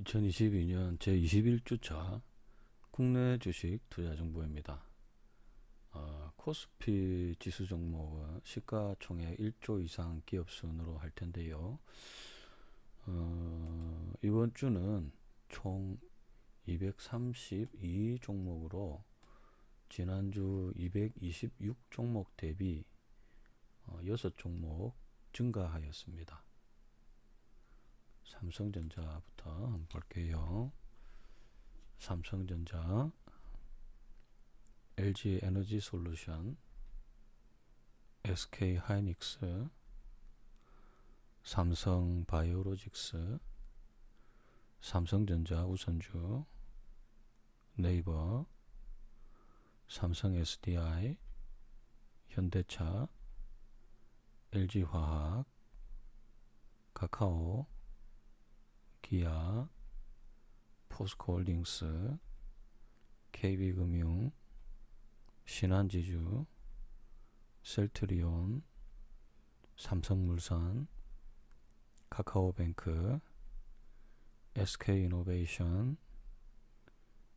2022년 제21주차 국내 주식 투자 정보입니다. 코스피 지수 종목은 시가총액 1조 이상 기업 순으로 할 텐데요. 이번 주는 총 232 종목으로 지난주 226 종목 대비 6종목 증가하였습니다. 삼성전자부터 한번 볼게요. 삼성전자, LG에너지솔루션, SK하이닉스, 삼성바이오로직스, 삼성전자 우선주, 네이버, 삼성 SDI, 현대차, LG화학, 카카오, 기아, 포스코홀딩스, KB금융, 신한지주, 셀트리온, 삼성물산, 카카오뱅크, SK이노베이션,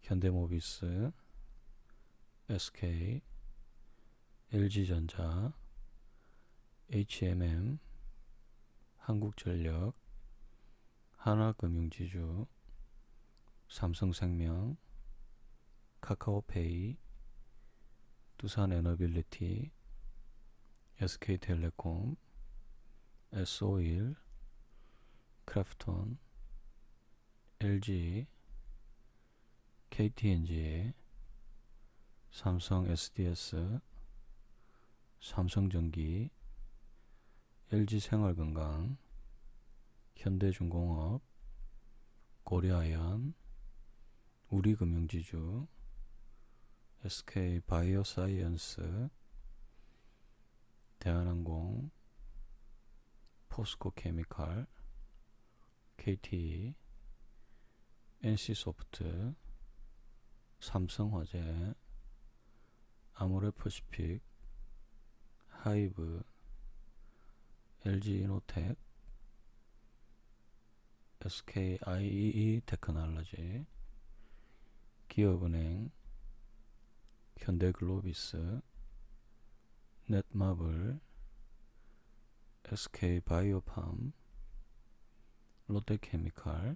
현대모비스, SK, LG전자, HMM, 한국전력, 하나금융지주, 삼성생명, 카카오페이, 두산에너빌리티, SK텔레콤, S오일, 크래프톤, LG, KTNG, 삼성 SDS, 삼성전기, LG생활건강, 현대중공업, 고려아연, 우리금융지주, SK바이오사이언스, 대한항공, 포스코케미칼, KT, NC소프트, 삼성화재, 아모레퍼시픽, 하이브, LG이노텍, SKIEE 테크놀로지, 기업은행, 현대글로비스, 넷마블, SK바이오팜, 롯데케미칼,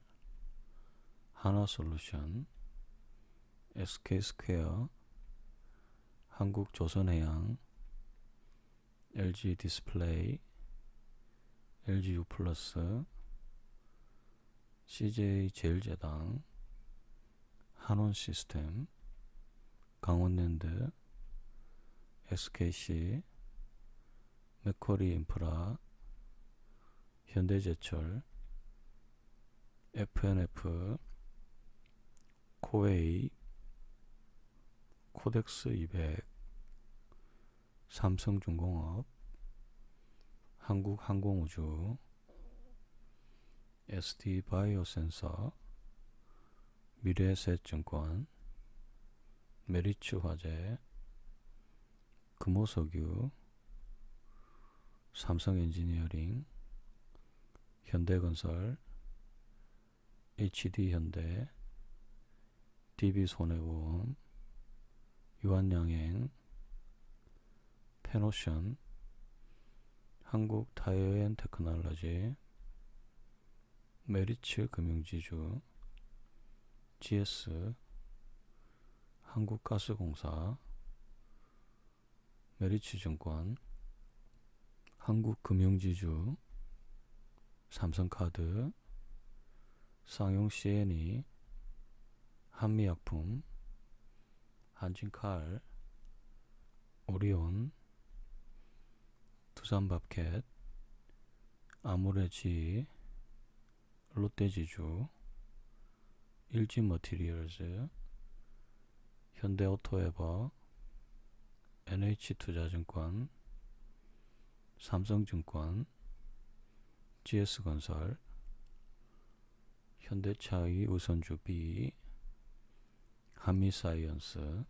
하나솔루션, SK스퀘어, 한국조선해양, LG디스플레이, LG유플러스, CJ제일제당, 한원시스템, 강원랜드, SKC, 맥쿼리인프라, 현대제철, FNF, 코웨이, 코덱스200, 삼성중공업, 한국항공우주, SD바이오센서, 미래에셋증권, 메리츠화재, 금호석유, 삼성엔지니어링, 현대건설, HD현대, DB손해보험, 유한양행, 페노션, 한국타이어앤테크놀로지, 메리츠 금융지주, GS, 한국가스공사, 메리츠증권, 한국금융지주, 삼성카드, 쌍용CNE, 한미약품, 한진칼, 오리온, 두산밥켓, 아모레지, 롯데지주, 일진머티리얼즈, 현대오토에버, NH투자증권, 삼성증권, GS건설, 현대차의 우선주 B, 한미사이언스,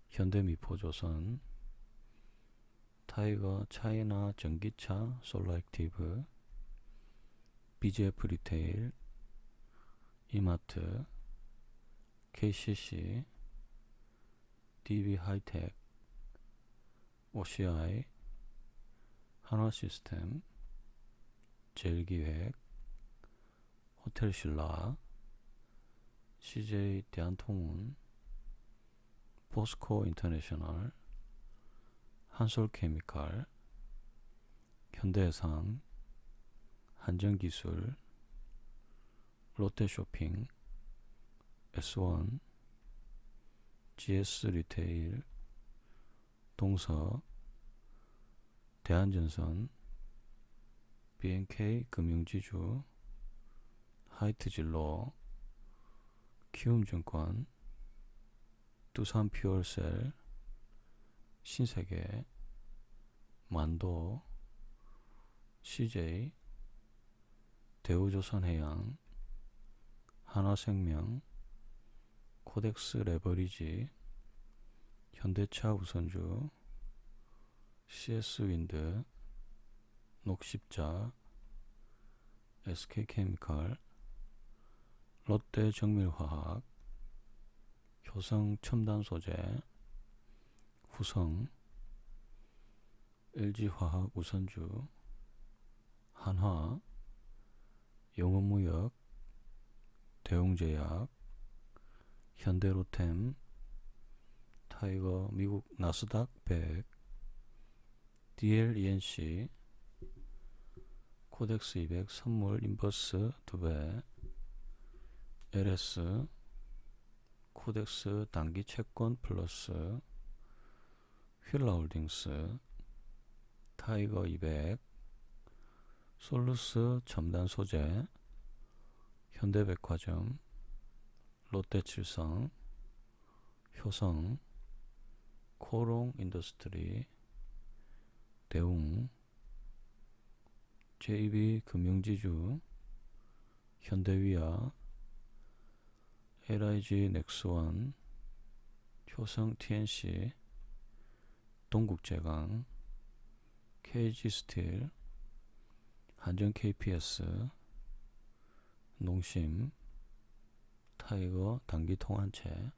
현대미포조선, 타이거 차이나 전기차 솔라액티브, BGF 리테일, 이마트, KCC, DB하이텍, OCI, 한화시스템, 제일기획, 호텔신라, CJ 대한통운, 포스코 인터내셔널, 한솔케미칼, 현대해상, 한전기술, 롯데쇼핑, S1, GS리테일, 동서, 대한전선, BNK금융지주, 하이트진로, 키움증권, 두산퓨얼셀, 신세계, 만도, CJ, 대우조선해양, 한화생명, 코덱스 레버리지, 현대차 우선주, CS윈드, 녹십자, SK케미칼, 롯데정밀화학, 효성첨단소재, 후성, LG화학 우선주, 한화, 영업무역, 대웅제약, 현대로템, 타이거 미국 나스닥 100, DLENC, 코덱스 200 선물 인버스 2배, LS, 코덱스 단기 채권 플러스, 휠라홀딩스, 타이거 200, 솔루스 첨단 소재, 현대백화점, 롯데칠성, 효성, 코롱 인더스트리, 대웅, JB 금융지주, 현대위아, LIG 넥스원, 효성 TNC, 동국제강, KG스틸, 한전 KPS, 농심, 타이거 단기통한체,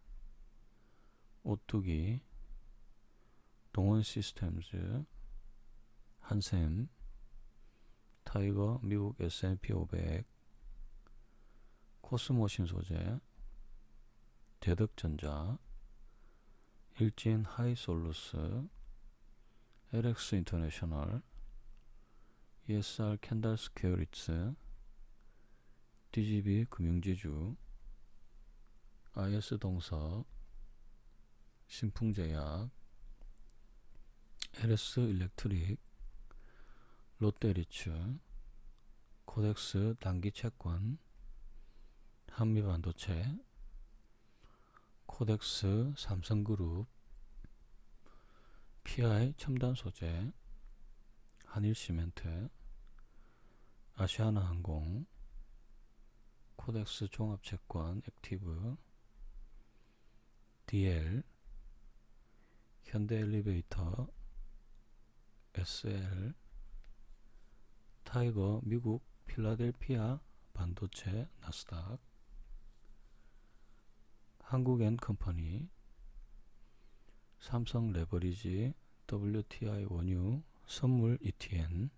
오뚜기, 동원시스템즈, 한샘, 타이거 미국 S&P 500, 코스모신소재, 대덕전자, 일진 하이솔루스, LX 인터내셔널, ESR 캔달 스퀘어리츠, DGB 금융지주, IS동서, 신풍제약, LS 일렉트릭, 롯데리츠, 코덱스 단기채권, 한미반도체, 코덱스 삼성그룹, PI 첨단소재, 한일시멘트, 아시아나항공, 코덱스 종합채권 액티브, DL, 현대엘리베이터, SL, 타이거 미국 필라델피아 반도체 나스닥, 한국엔컴퍼니, 삼성 레버리지, WTI 원유, 선물 ETN,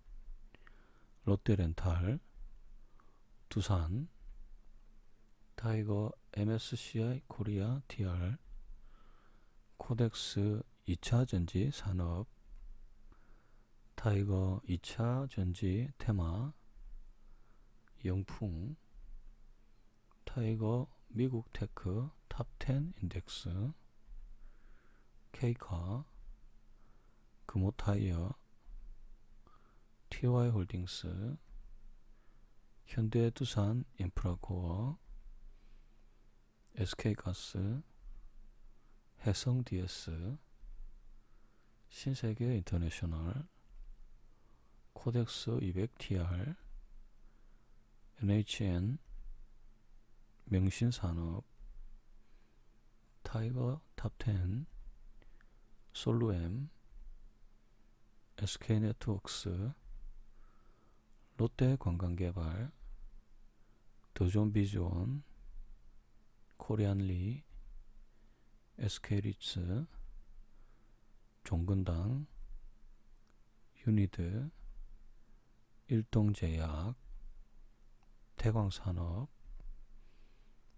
롯데렌탈, 두산, 타이거 MSCI 코리아 TR, 코덱스 2차전지 산업, 타이거 2차전지 테마, 영풍, 타이거 미국 테크 탑10 인덱스, 케이카, 금호타이어, TY홀딩스, 현대두산 인프라코어, SK가스, 해성DS, 신세계 인터내셔널, 코덱스 200TR, NHN, 명신산업, 타이거 탑10, 솔루엠, SK네트워크스, 롯데관광개발, 더존비즈원, 코리안리, SK리츠, 종근당, 유니드, 일동제약, 태광산업,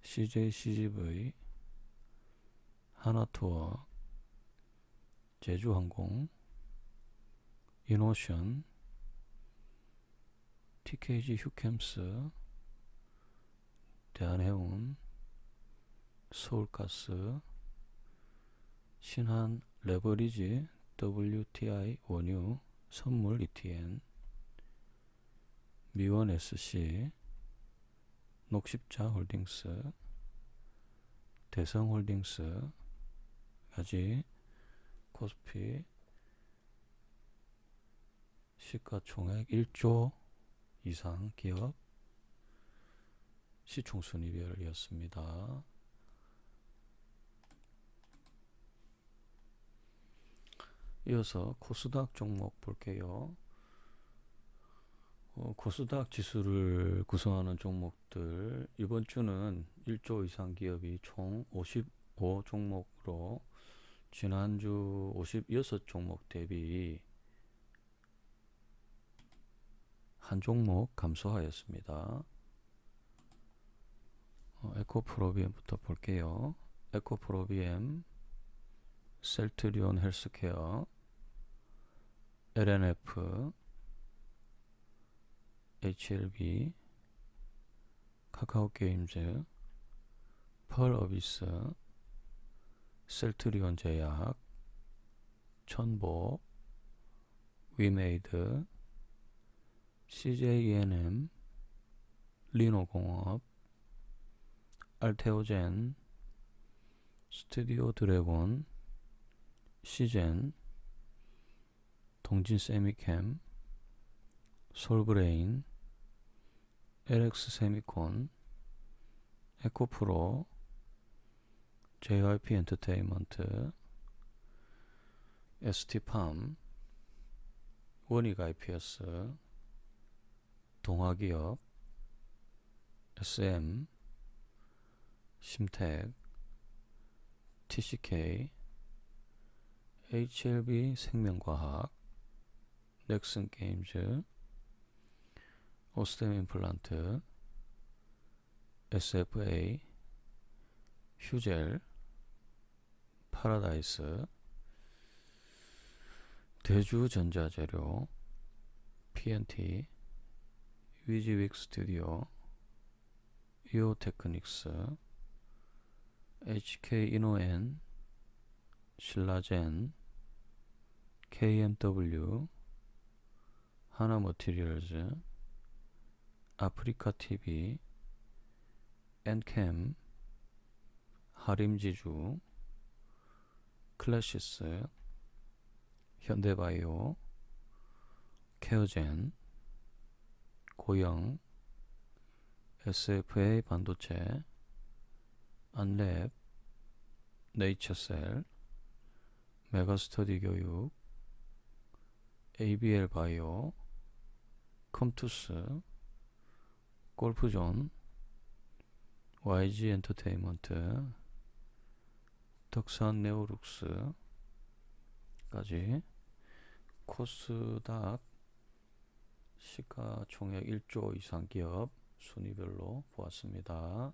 CJCGV, 하나투어, 제주항공, 인오션, TKG 휴캠스, 대한해운, 서울가스, 신한 레버리지, WTI 원유, 선물 ETN, 미원 SC, 녹십자홀딩스, 대성홀딩스까지 코스피 시가총액 1조 이상 기업 시총순위별이었습니다. 이어서 코스닥 종목 볼게요. 코스닥 지수를 구성하는 종목들, 이번 주는 1조 이상 기업이 총 55 종목으로 지난주 56종목 대비 한 종목 감소하였습니다. 에코프로비엠부터 볼게요. 에코프로비엠, 셀트리온 헬스케어, LNF, HLB, 카카오게임즈, 펄어비스, 셀트리온 제약, 천복, 위메이드, CJENM, 리노공업, 알테오젠, 스튜디오 드래곤, 시젠, 동진세미캠, 솔브레인, LX세미콘, 에코프로, JYP엔터테인먼트, ST팜, 원익IPS, 동화기업, SM, 심텍, TCK, HLB 생명과학, 넥슨게임즈, 오스템 임플란트, SFA, 휴젤, 파라다이스, 대주전자재료, PNT, 위지윅 스튜디오, 이오테크닉스, HK이노엔, 신라젠, KMW, 하나머티리얼즈, 아프리카TV, 엔캠, 하림지주, 클래시스, 현대바이오, 케어젠, 고영, SFA 반도체, 안랩, 네이처셀, 메가스터디 교육, ABL 바이오, 컴투스, 골프존, YG 엔터테인먼트, 덕산 네오룩스까지 코스닥 시가총액 1조 이상 기업 순위별로 보았습니다.